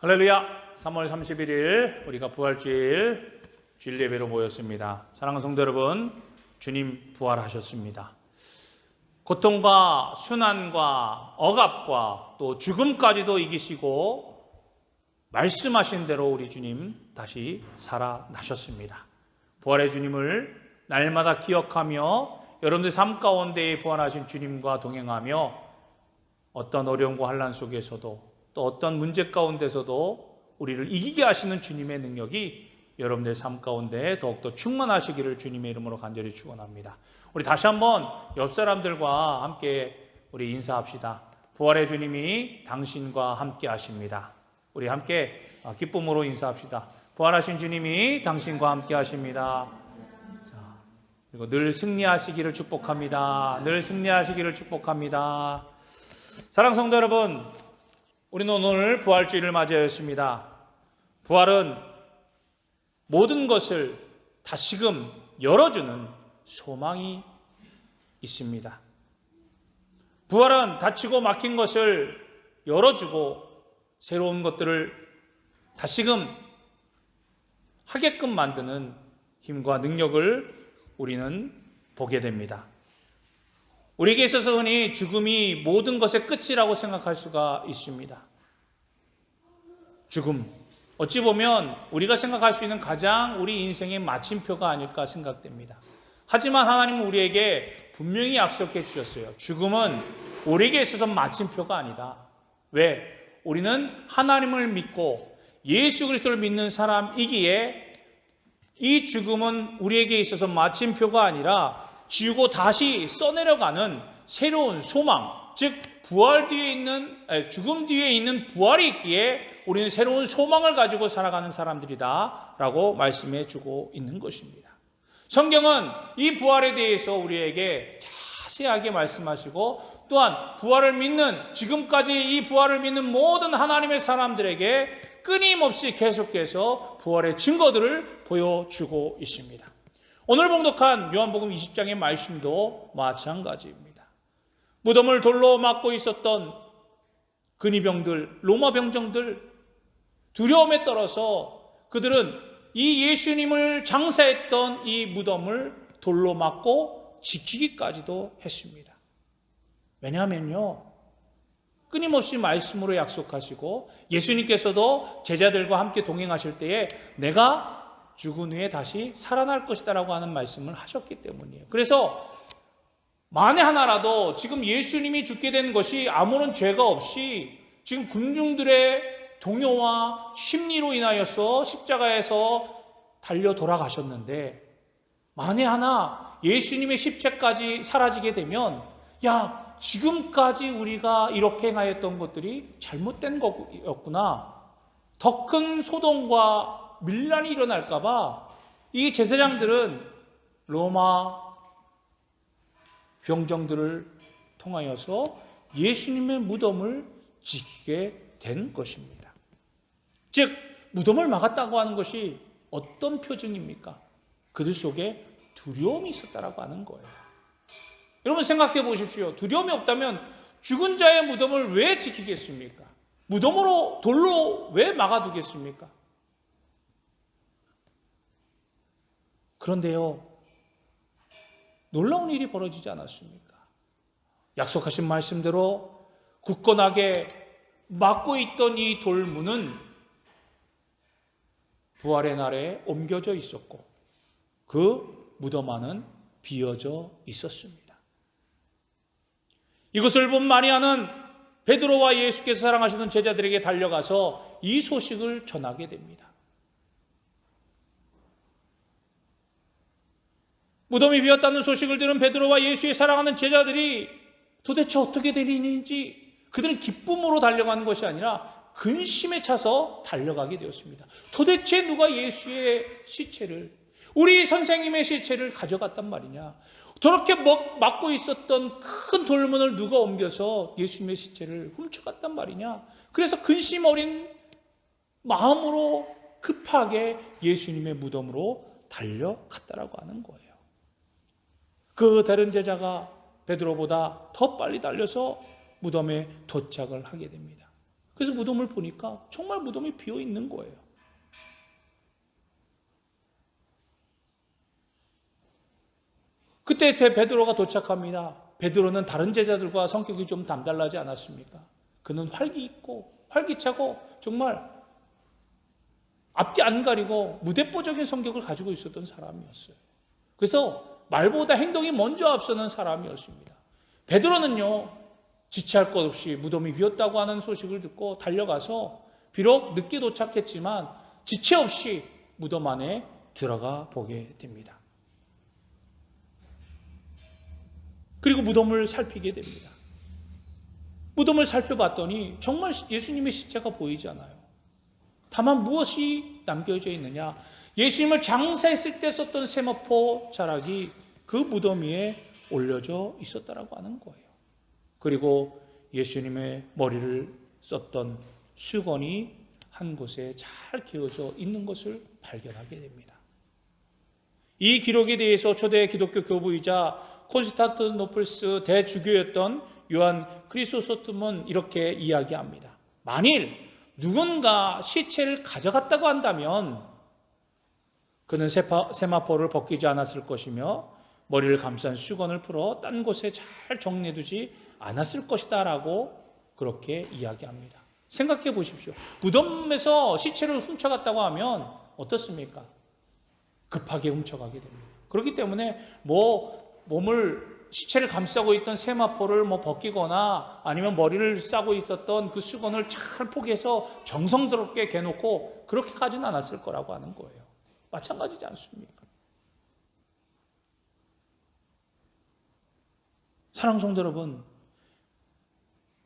할렐루야. 3월 31일 우리가 부활주일 주일 예배로 모였습니다. 사랑하는 성도 여러분, 주님 부활하셨습니다. 고통과 순환과 억압과 또 죽음까지도 이기시고 말씀하신 대로 우리 주님 다시 살아나셨습니다. 부활의 주님을 날마다 기억하며 여러분들 삶 가운데에 부활하신 주님과 동행하며 어떤 어려움과 환난 속에서도 또 어떤 문제 가운데서도 우리를 이기게 하시는 주님의 능력이 여러분들 삶 가운데 더욱더 충만하시기를 주님의 이름으로 간절히 축원합니다. 우리 다시 한번 옆 사람들과 함께 우리 인사합시다. 부활의 주님이 당신과 함께 하십니다. 우리 함께 기쁨으로 인사합시다. 부활하신 주님이 당신과 함께 하십니다. 자, 그리고 늘 승리하시기를 축복합니다. 늘 승리하시기를 축복합니다. 사랑하는 성도 여러분, 우리는 오늘 부활주일을 맞이하였습니다. 부활은 모든 것을 다시금 열어주는 소망이 있습니다. 부활은 닫히고 막힌 것을 열어주고 새로운 것들을 다시금 하게끔 만드는 힘과 능력을 우리는 보게 됩니다. 우리에게 있어서 흔히 죽음이 모든 것의 끝이라고 생각할 수가 있습니다. 죽음, 어찌 보면 우리가 생각할 수 있는 가장 우리 인생의 마침표가 아닐까 생각됩니다. 하지만 하나님은 우리에게 분명히 약속해 주셨어요. 죽음은 우리에게 있어서 마침표가 아니다. 왜? 우리는 하나님을 믿고 예수 그리스도를 믿는 사람이기에 이 죽음은 우리에게 있어서 마침표가 아니라 지우고 다시 써내려가는 새로운 소망, 즉 부활 뒤에 있는 죽음 뒤에 있는 부활이 있기에 우리는 새로운 소망을 가지고 살아가는 사람들이다라고 말씀해 주고 있는 것입니다. 성경은 이 부활에 대해서 우리에게 자세하게 말씀하시고 또한 부활을 믿는 지금까지 이 부활을 믿는 모든 하나님의 사람들에게 끊임없이 계속해서 부활의 증거들을 보여주고 있습니다. 오늘 봉독한 요한복음 20장의 말씀도 마찬가지입니다. 무덤을 돌로 막고 있었던 근위병들, 로마 병정들 두려움에 떨어서 그들은 이 예수님을 장사했던 이 무덤을 돌로 막고 지키기까지도 했습니다. 왜냐하면요, 끊임없이 말씀으로 약속하시고 예수님께서도 제자들과 함께 동행하실 때에 내가 죽은 후에 다시 살아날 것이다 라고 하는 말씀을 하셨기 때문이에요. 그래서 만에 하나라도 지금 예수님이 죽게 된 것이 아무런 죄가 없이 지금 군중들의 동요와 심리로 인하여서 십자가에서 달려 돌아가셨는데 만에 하나 예수님의 십자까지 사라지게 되면 야, 지금까지 우리가 이렇게 행하였던 것들이 잘못된 거였구나. 더 큰 소동과 밀란이 일어날까 봐 이 제사장들은 로마 병정들을 통하여서 예수님의 무덤을 지키게 된 것입니다. 즉 무덤을 막았다고 하는 것이 어떤 표징입니까? 그들 속에 두려움이 있었다라고 하는 거예요. 여러분 생각해 보십시오. 두려움이 없다면 죽은 자의 무덤을 왜 지키겠습니까? 무덤으로 돌로 왜 막아두겠습니까? 그런데요, 놀라운 일이 벌어지지 않았습니까? 약속하신 말씀대로 굳건하게 막고 있던 이 돌문은 부활의 날에 옮겨져 있었고 그 무덤 안은 비어져 있었습니다. 이것을 본 마리아는 베드로와 예수께서 사랑하시던 제자들에게 달려가서 이 소식을 전하게 됩니다. 무덤이 비었다는 소식을 들은 베드로와 예수의 사랑하는 제자들이 도대체 어떻게 된 일인지 그들은 기쁨으로 달려가는 것이 아니라 근심에 차서 달려가게 되었습니다. 도대체 누가 예수의 시체를, 우리 선생님의 시체를 가져갔단 말이냐? 저렇게 막고 있었던 큰 돌문을 누가 옮겨서 예수님의 시체를 훔쳐갔단 말이냐? 그래서 근심 어린 마음으로 급하게 예수님의 무덤으로 달려갔다라고 하는 거예요. 그 다른 제자가 베드로보다 더 빨리 달려서 무덤에 도착을 하게 됩니다. 그래서 무덤을 보니까 정말 무덤이 비어 있는 거예요. 그때 베드로가 도착합니다. 베드로는 다른 제자들과 성격이 좀 남달라지 않았습니까? 그는 활기 있고 활기차고 정말 앞뒤 안 가리고 무대뽀적인 성격을 가지고 있었던 사람이었어요. 그래서 말보다 행동이 먼저 앞서는 사람이었습니다. 베드로는요, 지체할 것 없이 무덤이 비었다고 하는 소식을 듣고 달려가서 비록 늦게 도착했지만 지체 없이 무덤 안에 들어가 보게 됩니다. 그리고 무덤을 살피게 됩니다. 무덤을 살펴봤더니 정말 예수님의 시체가 보이지 않아요. 다만 무엇이 남겨져 있느냐? 예수님을 장사했을 때 썼던 세마포 자락이 그 무덤 위에 올려져 있었다라고 하는 거예요. 그리고 예수님의 머리를 썼던 수건이 한 곳에 잘 개어져 있는 것을 발견하게 됩니다. 이 기록에 대해서 초대 기독교 교부이자 콘스탄티노플스 대주교였던 요한 크리소스톰은 이렇게 이야기합니다. 만일 누군가 시체를 가져갔다고 한다면 그는 세마포를 벗기지 않았을 것이며 머리를 감싼 수건을 풀어 딴 곳에 잘 정리해두지 않았을 것이다 라고 그렇게 이야기합니다. 생각해 보십시오. 무덤에서 시체를 훔쳐갔다고 하면 어떻습니까? 급하게 훔쳐가게 됩니다. 그렇기 때문에 시체를 감싸고 있던 세마포를 벗기거나 아니면 머리를 싸고 있었던 그 수건을 잘 포개서 정성스럽게 개놓고 그렇게 가진 않았을 거라고 하는 거예요. 마찬가지지 않습니까? 사랑하는 성도 여러분,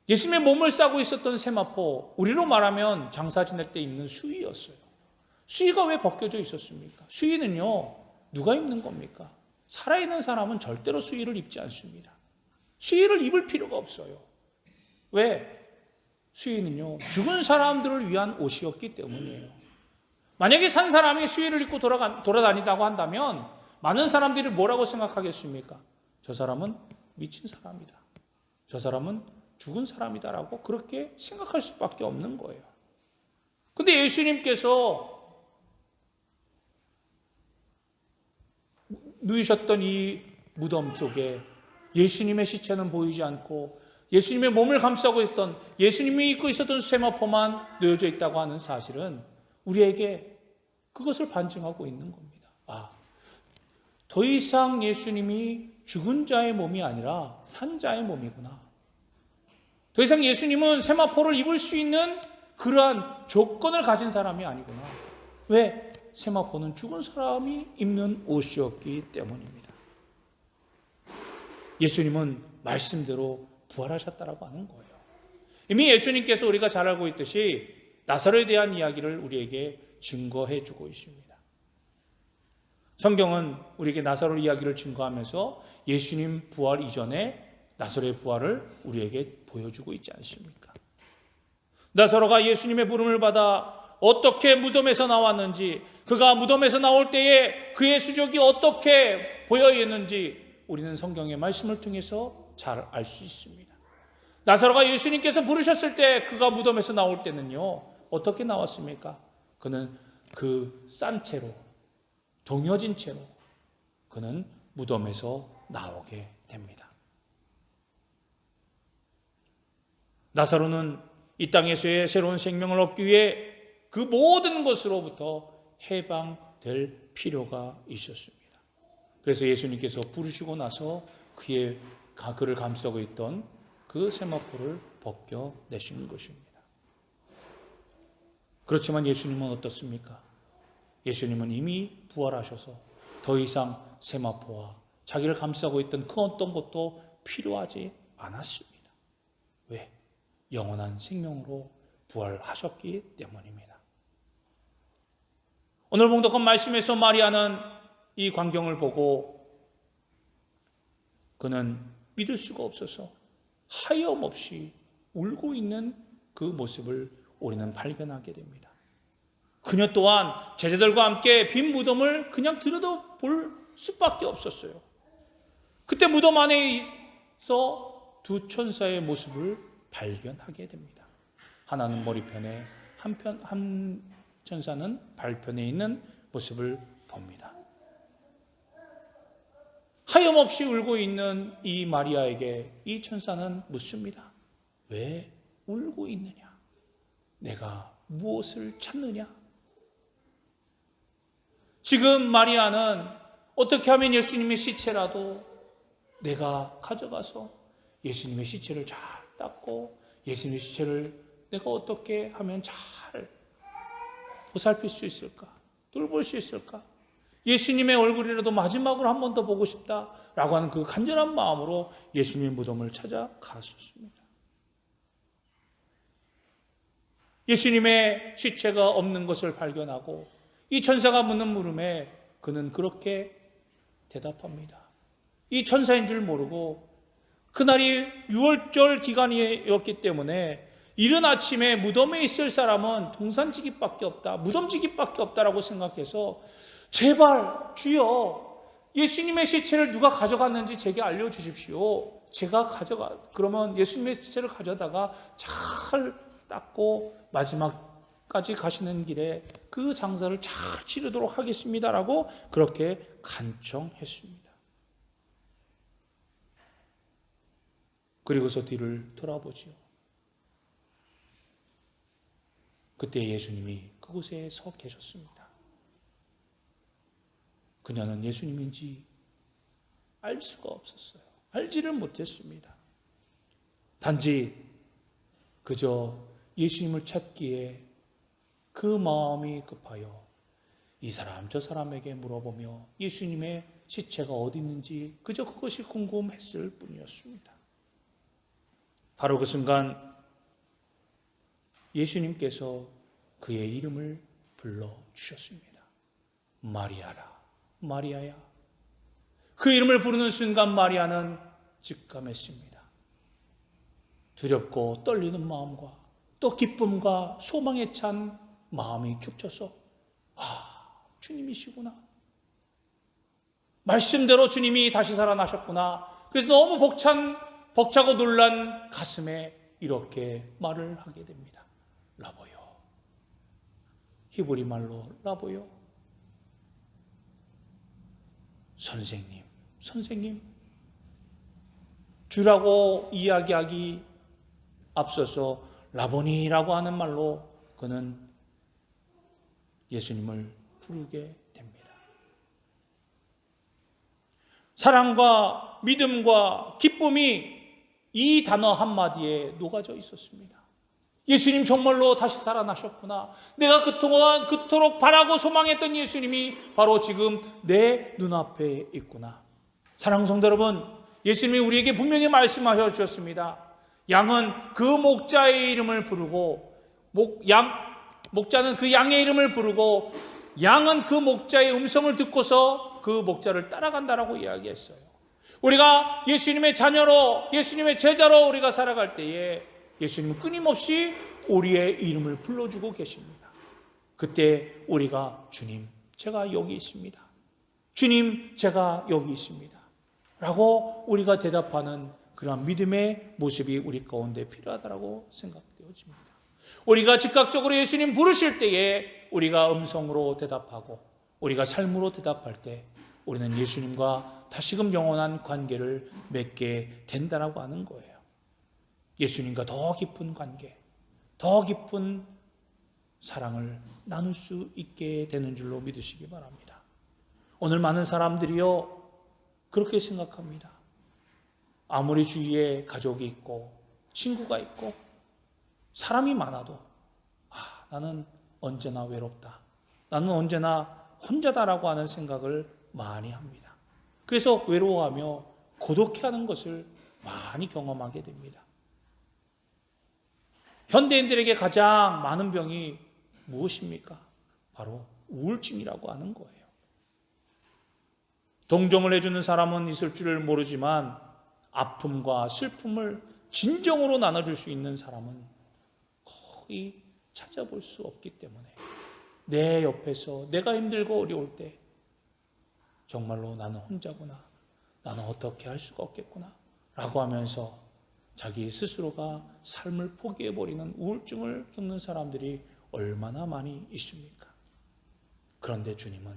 예수님의 몸을 싸고 있었던 세마포, 우리로 말하면 장사 지낼 때 입는 수의였어요. 수의가 왜 벗겨져 있었습니까? 수의는요, 누가 입는 겁니까? 살아있는 사람은 절대로 수의를 입지 않습니다. 수의를 입을 필요가 없어요. 왜? 수의는요, 죽은 사람들을 위한 옷이었기 때문이에요. 만약에 산 사람이 수의를 입고 돌아다닌다고 한다면 많은 사람들이 뭐라고 생각하겠습니까? 저 사람은 미친 사람이다. 저 사람은 죽은 사람이다라고 그렇게 생각할 수밖에 없는 거예요. 근데 예수님께서 누이셨던 이 무덤 속에 예수님의 시체는 보이지 않고 예수님의 몸을 감싸고 있었던, 예수님이 입고 있었던 세마포만 놓여져 있다고 하는 사실은 우리에게 그것을 반증하고 있는 겁니다. 더 이상 예수님이 죽은 자의 몸이 아니라 산 자의 몸이구나. 더 이상 예수님은 세마포를 입을 수 있는 그러한 조건을 가진 사람이 아니구나. 왜? 세마포는 죽은 사람이 입는 옷이었기 때문입니다. 예수님은 말씀대로 부활하셨다라고 하는 거예요. 이미 예수님께서 우리가 잘 알고 있듯이 나사로에 대한 이야기를 우리에게 증거해 주고 있습니다. 성경은 우리에게 나사로 이야기를 증거하면서 예수님 부활 이전에 나사로의 부활을 우리에게 보여주고 있지 않습니까? 나사로가 예수님의 부름을 받아 어떻게 무덤에서 나왔는지, 그가 무덤에서 나올 때에 그의 수족이 어떻게 보여 있는지 우리는 성경의 말씀을 통해서 잘 알 수 있습니다. 나사로가 예수님께서 부르셨을 때 그가 무덤에서 나올 때는요, 어떻게 나왔습니까? 그는 그 싼 채로, 동여진 채로 그는 무덤에서 나오게 됩니다. 나사로는 이 땅에서의 새로운 생명을 얻기 위해 그 모든 것으로부터 해방될 필요가 있었습니다. 그래서 예수님께서 부르시고 나서 그를 감싸고 있던 그 세마포를 벗겨내시는 것입니다. 그렇지만 예수님은 어떻습니까? 예수님은 이미 부활하셔서 더 이상 세마포와 자기를 감싸고 있던 그 어떤 것도 필요하지 않았습니다. 왜? 영원한 생명으로 부활하셨기 때문입니다. 오늘 봉독한 말씀에서 마리아는 이 광경을 보고 그는 믿을 수가 없어서 하염없이 울고 있는 그 모습을 우리는 발견하게 됩니다. 그녀 또한 제자들과 함께 빈 무덤을 그냥 들여다볼 수밖에 없었어요. 그때 무덤 안에서 두 천사의 모습을 발견하게 됩니다. 하나는 머리편에 한 천사는 발편에 있는 모습을 봅니다. 하염없이 울고 있는 이 마리아에게 이 천사는 묻습니다. 왜 울고 있느냐? 내가 무엇을 찾느냐? 지금 마리아는 어떻게 하면 예수님의 시체라도 내가 가져가서 예수님의 시체를 잘 닦고 예수님의 시체를 내가 어떻게 하면 잘 보살필 수 있을까? 돌볼 수 있을까? 예수님의 얼굴이라도 마지막으로 한 번 더 보고 싶다라고 하는 그 간절한 마음으로 예수님의 무덤을 찾아갔었습니다. 예수님의 시체가 없는 것을 발견하고 이 천사가 묻는 물음에 그는 그렇게 대답합니다. 이 천사인 줄 모르고 그날이 6월절 기간이었기 때문에 이른 아침에 무덤에 있을 사람은 동산지기밖에 없다, 무덤지기밖에 없다라고 생각해서 제발 주여 예수님의 시체를 누가 가져갔는지 제게 알려주십시오. 그러면 예수님의 시체를 가져다가 잘 닦고 마지막까지 가시는 길에 그 장사를 잘 치르도록 하겠습니다라고 그렇게 간청했습니다. 그리고서 뒤를 돌아보지요. 그때 예수님이 그곳에 서 계셨습니다. 그녀는 예수님인지 알 수가 없었어요. 알지를 못했습니다. 단지 그저 예수님을 찾기에 그 마음이 급하여 이 사람 저 사람에게 물어보며 예수님의 시체가 어디 있는지 그저 그것이 궁금했을 뿐이었습니다. 바로 그 순간 예수님께서 그의 이름을 불러주셨습니다. 마리아라, 마리아야. 그 이름을 부르는 순간 마리아는 직감했습니다. 두렵고 떨리는 마음과 또 기쁨과 소망에 찬 마음이 겹쳐서 주님이시구나. 말씀대로 주님이 다시 살아나셨구나. 그래서 너무 벅차고 놀란 가슴에 이렇게 말을 하게 됩니다. 라보요. 히브리 말로 라보요. 선생님. 주라고 이야기하기 앞서서 라보니라고 하는 말로 그는 예수님을 부르게 됩니다. 사랑과 믿음과 기쁨이 이 단어 한마디에 녹아져 있었습니다. 예수님 정말로 다시 살아나셨구나. 내가 그동안 그토록 바라고 소망했던 예수님이 바로 지금 내 눈앞에 있구나. 사랑하는 성도 여러분, 예수님이 우리에게 분명히 말씀하셔 주셨습니다. 양은 그 목자의 이름을 부르고 목자는 그 양의 이름을 부르고 양은 그 목자의 음성을 듣고서 그 목자를 따라간다라고 이야기했어요. 우리가 예수님의 자녀로 예수님의 제자로 우리가 살아갈 때에 예수님은 끊임없이 우리의 이름을 불러주고 계십니다. 그때 우리가 주님 제가 여기 있습니다. 주님 제가 여기 있습니다. 라고 우리가 대답하는 그런 믿음의 모습이 우리 가운데 필요하다고 생각되어집니다. 우리가 즉각적으로 예수님 부르실 때에 우리가 음성으로 대답하고 우리가 삶으로 대답할 때 우리는 예수님과 다시금 영원한 관계를 맺게 된다라고 하는 거예요. 예수님과 더 깊은 관계, 더 깊은 사랑을 나눌 수 있게 되는 줄로 믿으시기 바랍니다. 오늘 많은 사람들이요 그렇게 생각합니다. 아무리 주위에 가족이 있고 친구가 있고 사람이 많아도 나는 언제나 외롭다. 나는 언제나 혼자다라고 하는 생각을 많이 합니다. 그래서 외로워하며 고독해하는 것을 많이 경험하게 됩니다. 현대인들에게 가장 많은 병이 무엇입니까? 바로 우울증이라고 하는 거예요. 동정을 해주는 사람은 있을 줄을 모르지만 아픔과 슬픔을 진정으로 나눠줄 수 있는 사람은 거의 찾아볼 수 없기 때문에 내 옆에서 내가 힘들고 어려울 때 정말로 나는 혼자구나, 나는 어떻게 할 수가 없겠구나 라고 하면서 자기 스스로가 삶을 포기해버리는 우울증을 겪는 사람들이 얼마나 많이 있습니까? 그런데 주님은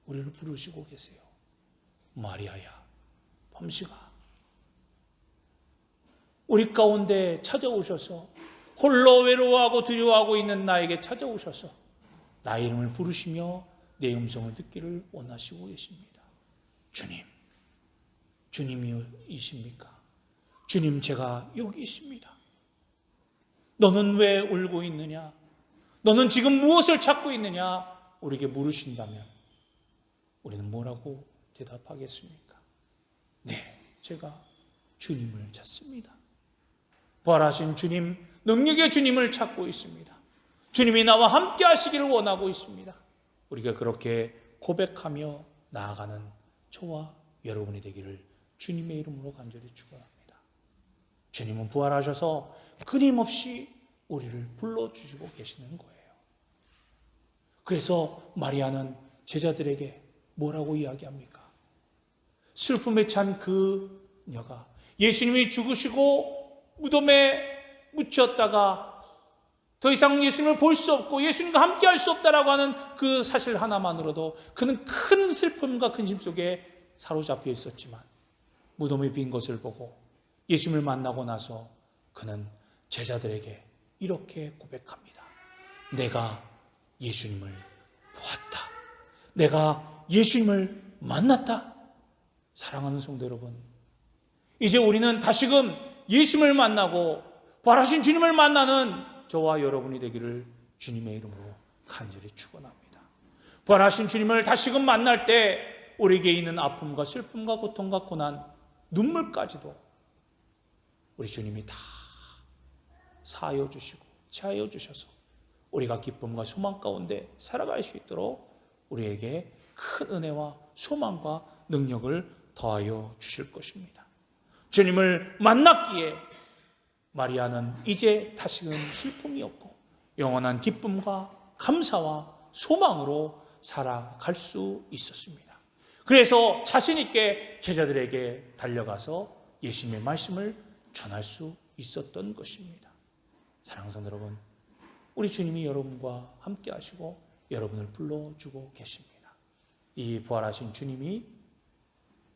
우리를 부르시고 계세요. 마리아야, 범시가 우리 가운데 찾아오셔서 홀로 외로워하고 두려워하고 있는 나에게 찾아오셔서 나의 이름을 부르시며 내 음성을 듣기를 원하시고 계십니다. 주님, 주님이십니까? 주님, 제가 여기 있습니다. 너는 왜 울고 있느냐? 너는 지금 무엇을 찾고 있느냐? 우리에게 물으신다면 우리는 뭐라고 대답하겠습니까? 네, 제가 주님을 찾습니다. 부활하신 주님, 능력의 주님을 찾고 있습니다. 주님이 나와 함께 하시기를 원하고 있습니다. 우리가 그렇게 고백하며 나아가는 저와 여러분이 되기를 주님의 이름으로 간절히 축원합니다. 주님은 부활하셔서 끊임없이 우리를 불러주시고 계시는 거예요. 그래서 마리아는 제자들에게 뭐라고 이야기합니까? 슬픔에 찬 그녀가 예수님이 죽으시고 무덤에 묻혔다가 더 이상 예수님을 볼 수 없고 예수님과 함께 할 수 없다라고 하는 그 사실 하나만으로도 그는 큰 슬픔과 근심 속에 사로잡혀 있었지만 무덤이 빈 것을 보고 예수님을 만나고 나서 그는 제자들에게 이렇게 고백합니다. 내가 예수님을 보았다. 내가 예수님을 만났다. 사랑하는 성도 여러분, 이제 우리는 다시금 예수님을 만나고 부활하신 주님을 만나는 저와 여러분이 되기를 주님의 이름으로 간절히 축원합니다. 부활하신 주님을 다시금 만날 때 우리에게 있는 아픔과 슬픔과 고통과 고난, 눈물까지도 우리 주님이 다 사하여 주시고 채하여 주셔서 우리가 기쁨과 소망 가운데 살아갈 수 있도록 우리에게 큰 은혜와 소망과 능력을 더하여 주실 것입니다. 주님을 만났기에 마리아는 이제 다시금 슬픔이 없고 영원한 기쁨과 감사와 소망으로 살아갈 수 있었습니다. 그래서 자신 있게 제자들에게 달려가서 예수님의 말씀을 전할 수 있었던 것입니다. 사랑하는 성도 여러분, 우리 주님이 여러분과 함께 하시고 여러분을 불러주고 계십니다. 이 부활하신 주님이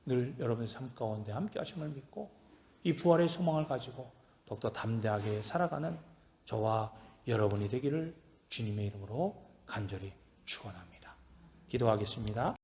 늘 여러분의 삶 가운데 함께 하심을 믿고 이 부활의 소망을 가지고 더욱더 담대하게 살아가는 저와 여러분이 되기를 주님의 이름으로 간절히 축원합니다. 기도하겠습니다.